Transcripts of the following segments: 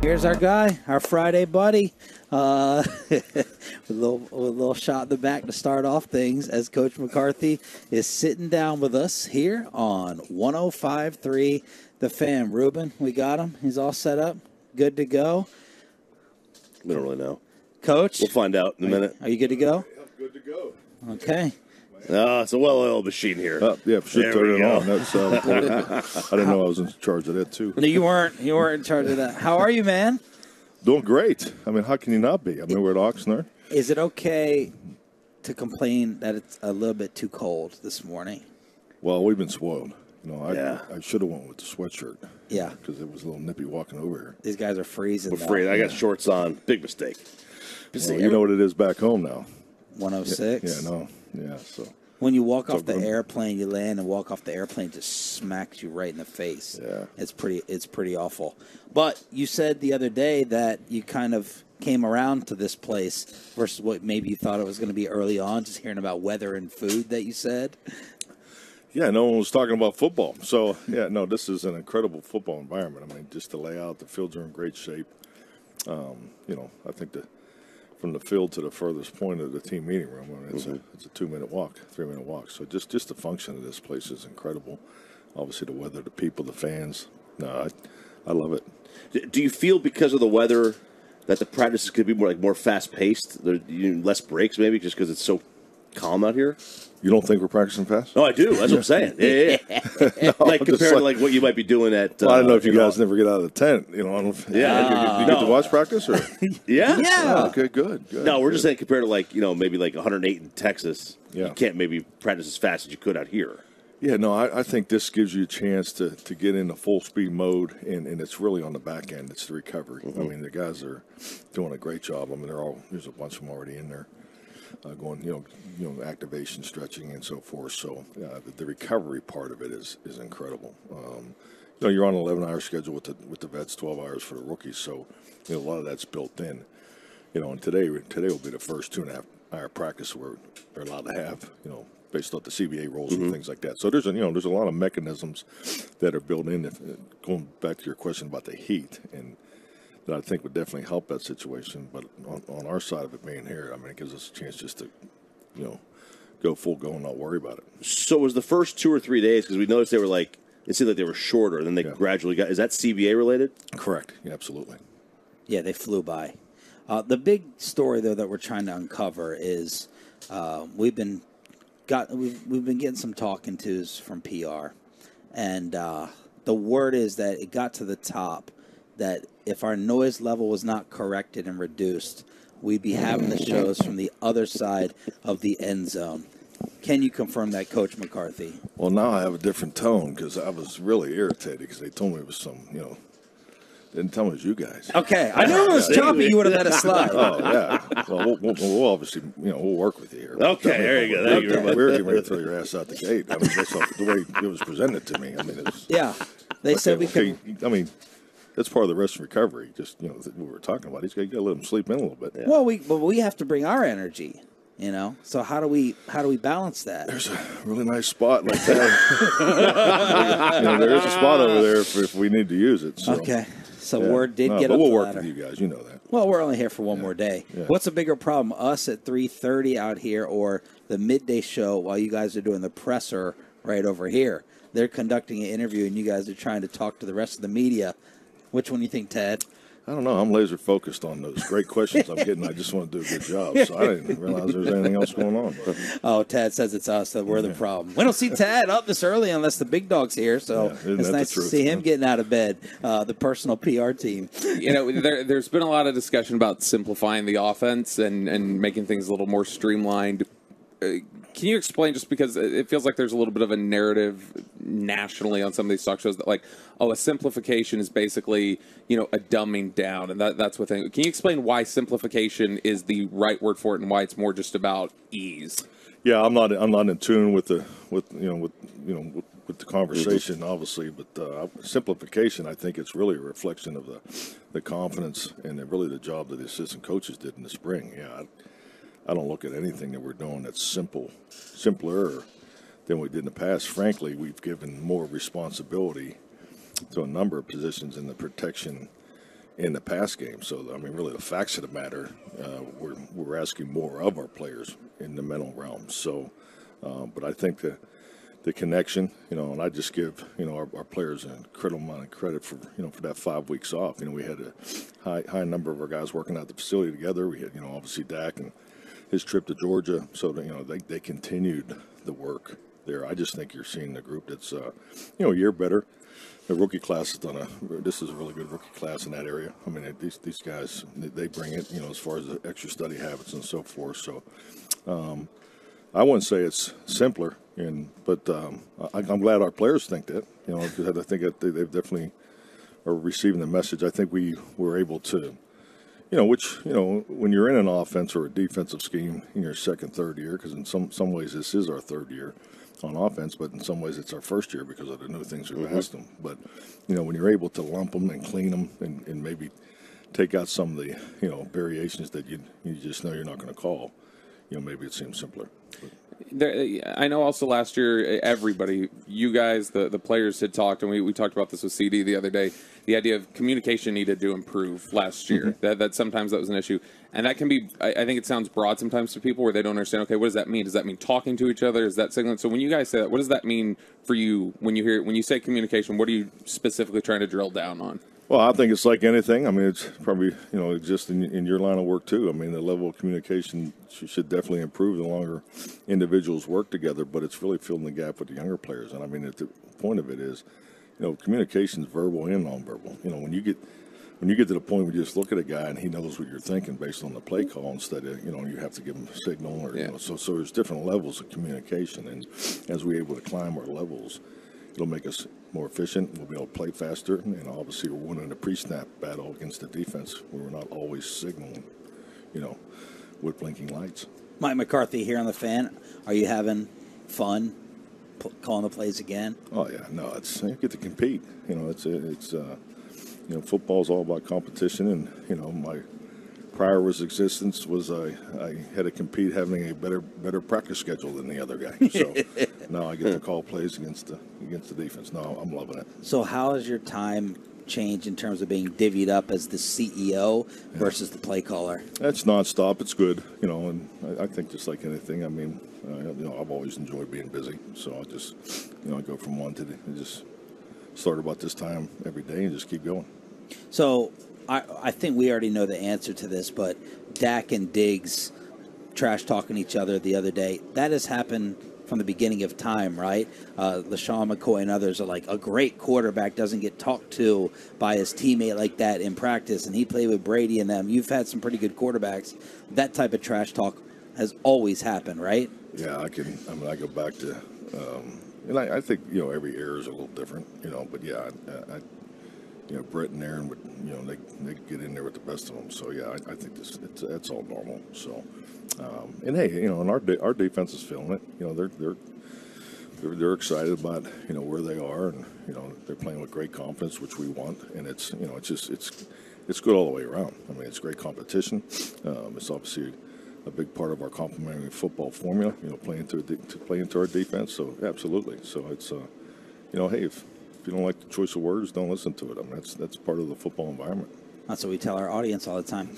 Here's our guy, our Friday buddy, with a little shot in the back to start off things as Coach McCarthy is sitting down with us here on 105.3 The Fan. Ruben, we got him. He's all set up, good to go. We don't really know. Coach? We'll find out in a minute. Are you good to go? Yeah, good to go. Okay. It's a well-oiled machine here. Yeah, should turn it on. That's important. I didn't know I was in charge of that, too. No, you weren't. You weren't in charge of that. How are you, man? Doing great. I mean, how can you not be? I mean, we're at Oxnard. Is it okay to complain that it's a little bit too cold this morning? Well, we've been spoiled. You know, Yeah. I should have went with the sweatshirt. Yeah. Because it was a little nippy walking over here. These guys are freezing. We're afraid. I got shorts on. Big mistake. Well, you know what it is back home now. 106? Yeah, no. Yeah, so. When you walk off the airplane, you land and walk off the airplane, just smacks you right in the face. Yeah. It's pretty awful. But you said the other day that you kind of came around to this place versus what maybe you thought it was going to be early on, just hearing about weather and food that you said. Yeah, no one was talking about football. So, yeah, no, this is an incredible football environment. I mean, just the layout, the fields are in great shape. You know, I think from the field to the furthest point of the team meeting room, I mean, it's a 2-minute walk, 3-minute walk. So just the function of this place is incredible. Obviously, the weather, the people, the fans. No, I love it. Do you feel because of the weather that the practices could be more fast-paced? Less breaks maybe just because it's so calm out here? You don't think we're practicing fast? No, I do. That's what I'm saying. Yeah. No, compared to what you might be doing at. Well, I don't know if you guys never get out of the tent. You know, Yeah. You get to watch practice, or Yeah. Oh, okay, good. No, we're just saying compared to maybe 108 in Texas. Yeah. You can't maybe practice as fast as you could out here. Yeah, no, I think this gives you a chance to get into full speed mode, and it's really on the back end. It's the recovery. I mean, the guys are doing a great job. I mean, there's a bunch of them already in there. Going, activation, stretching, and so forth. So the recovery part of it is incredible. You're on an 11-hour schedule with the vets, 12 hours for the rookies. So a lot of that's built in. And today will be the first 2.5-hour practice they're allowed to have. Based on the CBA rules and things like that. So there's a lot of mechanisms that are built in. Going back to your question about the heat and. That I think would definitely help that situation. But on our side of it being here, I mean, it gives us a chance just to, go full go and not worry about it. So it was the first 2 or 3 days, because we noticed they were it seemed like they were shorter, and then they gradually got, is that CBA related? Correct. Yeah, absolutely. Yeah, they flew by. The big story, though, that we're trying to uncover is we've been getting some talking tos from PR. And the word is that it got to the top that if our noise level was not corrected and reduced, we'd be having the shows from the other side of the end zone. Can you confirm that, Coach McCarthy? Well, now I have a different tone because I was really irritated because they told me it was didn't tell me it was you guys. Okay, I knew it was choppy. You would have let it slide. Oh, yeah. Well, we'll obviously, we'll work with you here. Okay, there you go. Thank you very much. We're getting ready to throw your ass out the gate. I mean, based off the way it was presented to me. I mean, it was... Yeah, they said we could... I mean... That's part of the rest of recovery. Just what we were talking about. He's got to let him sleep in a little bit. Yeah. Well, we have to bring our energy. So how do we balance that? There's a really nice spot like that. There is a spot over there if we need to use it. So. Okay. So word did get but up we'll the work ladder. with you guys. You know that. Well, we're only here for one more day. Yeah. What's a bigger problem, us at 3:30 out here or the midday show while you guys are doing the presser right over here? They're conducting an interview and you guys are trying to talk to the rest of the media. Which one do you think, Ted? I don't know. I'm laser focused on those great questions I'm getting. I just want to do a good job. So I didn't realize there was anything else going on. Oh, Tad says it's us that we're the problem. We don't see Tad up this early unless the big dog's here. So it's nice to see him getting out of bed, the personal PR team. There's been a lot of discussion about simplifying the offense and making things a little more streamlined. Can you explain, just because it feels like there's a little bit of a narrative nationally on some of these talk shows that a simplification is basically, a dumbing down, and that's what they... Can you explain why simplification is the right word for it and why it's more just about ease? Yeah, I'm not in tune with the conversation, obviously, but simplification, I think it's really a reflection of the confidence and really the job that the assistant coaches did in the spring. Yeah, I don't look at anything that we're doing that's simpler than we did in the past. Frankly, we've given more responsibility to a number of positions in the protection in the pass game. So, I mean, really the facts of the matter, we're asking more of our players in the mental realm. So, but I think the connection, and I just give, our players an incredible amount of credit for, for that 5 weeks off. We had a high number of our guys working out the facility together. We had, obviously Dak and his trip to Georgia. So, they continued the work there. I just think you're seeing the group that's, a year better. The rookie class has this is a really good rookie class in that area. I mean, these guys, they bring it, as far as the extra study habits and so forth. So I wouldn't say it's simpler, but I'm glad our players think that, because I think that they've definitely are receiving the message. I think we were able to, when you're in an offense or a defensive scheme in your second, third year, because in some ways this is our third year on offense, but in some ways it's our first year because of the new things we've asked them. But, when you're able to lump them and clean them and maybe take out some of the, variations that you just know you're not going to call, maybe it seems simpler. I know also last year, everybody, you guys, the players had talked, and we talked about this with CD the other day, the idea of communication needed to improve last year, that sometimes that was an issue. And that can be, I think it sounds broad sometimes to people where they don't understand, okay, what does that mean? Does that mean talking to each other? Is that signaling? So when you guys say that, what does that mean for you when you say communication? What are you specifically trying to drill down on? Well, I think it's like anything. I mean, it's probably, exists in your line of work too. I mean, the level of communication should definitely improve the longer individuals work together, but it's really filling the gap with the younger players. And I mean, the point of it is, communication is verbal and nonverbal. When you get to the point where you just look at a guy and he knows what you're thinking based on the play call instead of, you have to give him a signal or, so there's different levels of communication. And as we're able to climb our levels, it'll make us more efficient. We'll be able to play faster. And obviously, we're winning the pre-snap battle against the defense where we're not always signaling, with blinking lights. Mike McCarthy here on the Fan. Are you having fun calling the plays again? Oh yeah, no, you get to compete. It's football's all about competition, and my prior existence was I had to compete having a better practice schedule than the other guy. So now I get to call plays against the defense. No, I'm loving it. So how has your time changed in terms of being divvied up as the CEO versus the play caller? That's nonstop. It's good, and I think just like anything. I mean, I've always enjoyed being busy, so I just I go from one to just start about this time every day and just keep going. So I think we already know the answer to this, but Dak and Diggs trash talking each other the other day. That has happened from the beginning of time, right? LaShawn McCoy and others are like, a great quarterback doesn't get talked to by his teammate like that in practice, and he played with Brady and them. You've had some pretty good quarterbacks. That type of trash talk has always happened, right? Yeah, I go back to, and I think, every era is a little different, but yeah, Brett and Aaron would, they get in there with the best of them. So yeah, I think that's all normal. So, and hey, and our defense is feeling it. They're excited about where they are, and they're playing with great confidence, which we want. And it's it's good all the way around. I mean, it's great competition. It's obviously a big part of our complementary football formula. Playing to play into our defense. So absolutely. So it's hey, if you don't like the choice of words, don't listen to it. I mean, that's part of the football environment. That's what we tell our audience all the time.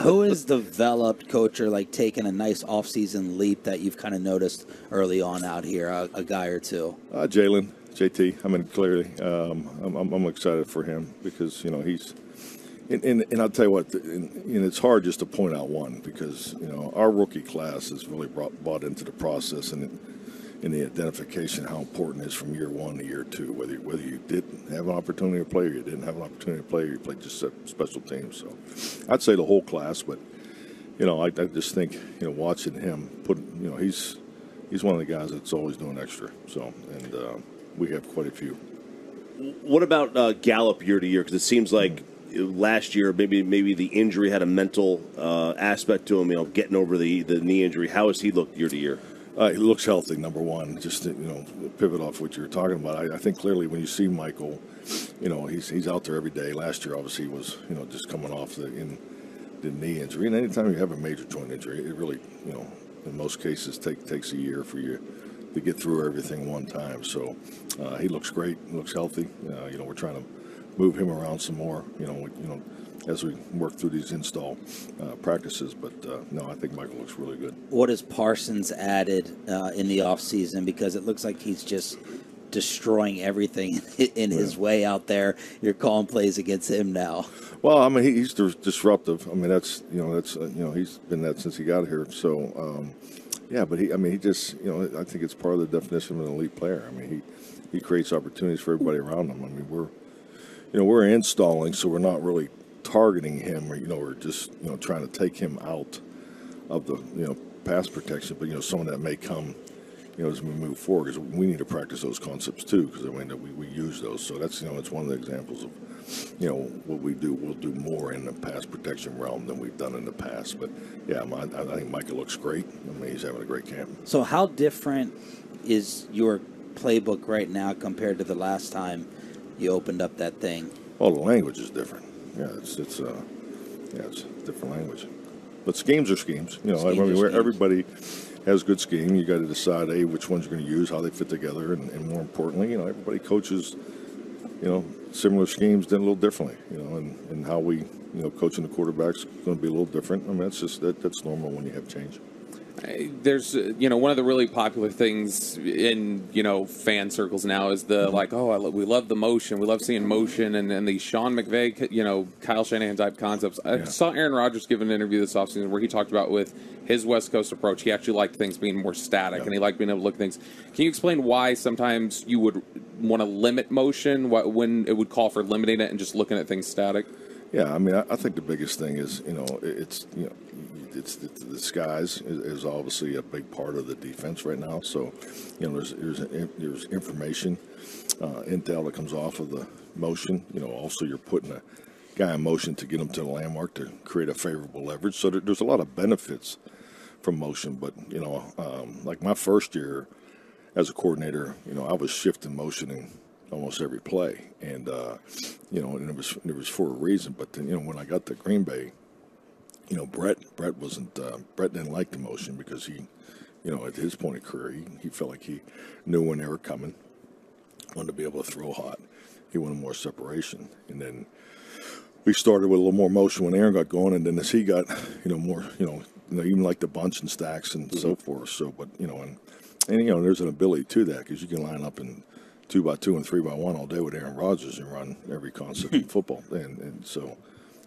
Who has developed, coach, or like taken a nice off-season leap that you've kind of noticed early on out here, a guy or two? Jalen, JT. I mean, clearly, I'm excited for him because he's. And I'll tell you what, and it's hard just to point out one because our rookie class has really bought into the process and in the identification how important it is from year one to year two, whether you didn't have an opportunity to play or you didn't have an opportunity to play or you played just special teams. So I'd say the whole class, but I just think watching him he's one of the guys that's always doing extra. So and we have quite a few. What about Gallup year to year? Because it seems like last year maybe the injury had a mental aspect to him. Getting over the knee injury. How has he looked year to year? He looks healthy, number one. Just to, pivot off what you were talking about. I think clearly when you see Michael, he's out there every day. Last year, obviously, he was just coming off the knee injury. And anytime you have a major joint injury, it really, in most cases, takes a year for you to get through everything one time. So he looks great, looks healthy. We're trying to move him around some more. As we work through these install practices. But no, I think Michael looks really good. What has Parsons added in the offseason? Because it looks like he's just destroying everything in his way out there. You're calling plays against him now. Well, I mean, he's disruptive. I mean, that's he's been that since he got here. So, yeah, but he just, I think it's part of the definition of an elite player. I mean, he creates opportunities for everybody around him. I mean, we're installing, so we're not really targeting him, or we're just trying to take him out of the pass protection. But someone that may come as we move forward, because we need to practice those concepts too, because we use those. So that's it's one of the examples of what we do. We'll do more in the pass protection realm than we've done in the past. But yeah, I think Micah looks great. I mean, he's having a great camp. So how different is your playbook right now compared to the last time you opened up that thing? Well, the language is different. Yeah, it's a different language. But schemes are schemes. Everybody has good scheme. You got to decide which ones you're going to use, how they fit together, and more importantly, everybody coaches similar schemes done a little differently. And how we coaching the quarterback's going to be a little different. I mean, that's normal when you have change. There's, one of the really popular things in, fan circles now is the we love the motion. We love seeing motion and the Sean McVay, Kyle Shanahan type concepts. I saw Aaron Rodgers give an interview this offseason where he talked about with his West Coast approach, he actually liked things being more static and he liked being able to look at things. Can you explain why sometimes you would want to limit motion, when it would call for limiting it and just looking at things static? Yeah, I mean, I think the biggest thing is, it's the skies is obviously a big part of the defense right now. So, there's information, intel that comes off of the motion. Also you're putting a guy in motion to get him to the landmark to create a favorable leverage. So there's a lot of benefits from motion. But like my first year as a coordinator, I was shifting motion in almost every play, and and it was for a reason. But then when I got to Green Bay, Brett didn't like the motion because he, at his point of career, he felt like he knew when they were coming, wanted to be able to throw hot. He wanted more separation. And then we started with a little more motion when Aaron got going, and then as he got, more, even like the bunch and stacks and so forth. So, but, and there's an ability to that because you can line up in 2x2 and 3x1 all day with Aaron Rodgers and run every concept in football. And so,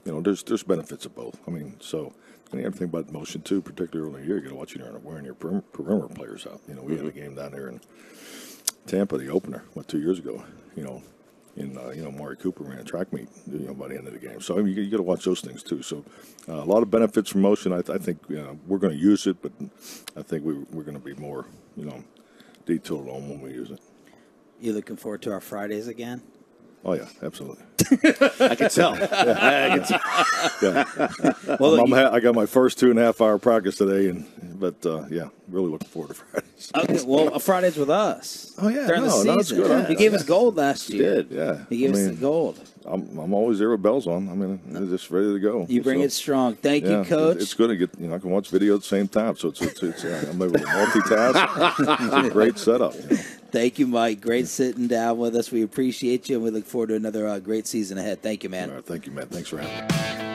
there's benefits of both. I mean, so and the other thing about motion too, particularly early in the year, you got to watch wearing your perimeter players out. We had a game down there in Tampa, the opener, 2 years ago. Maury Cooper ran a track meet, by the end of the game. So you got to watch those things too. So a lot of benefits from motion. I think we're going to use it, but I think we're going to be more detailed on when we use it. You looking forward to our Fridays again? Oh, yeah, absolutely. I can tell. I can tell. Yeah. Well, I got my first 2.5 hour practice today, but really looking forward to Fridays. Okay, well, Fridays with us. Oh, yeah. During the season. That's good. He gave us gold last year. He did, yeah. He gave us the gold. I'm always there with bells on. I mean, I'm just ready to go. You bring it strong. Thank you, Coach. It's good to get, I can watch video at the same time, so I'm able to multitask. It's a great setup. Thank you, Mike. Great sitting down with us. We appreciate you, and we look forward to another great season ahead. Thank you, man. All right, thank you, man. Thanks for having me.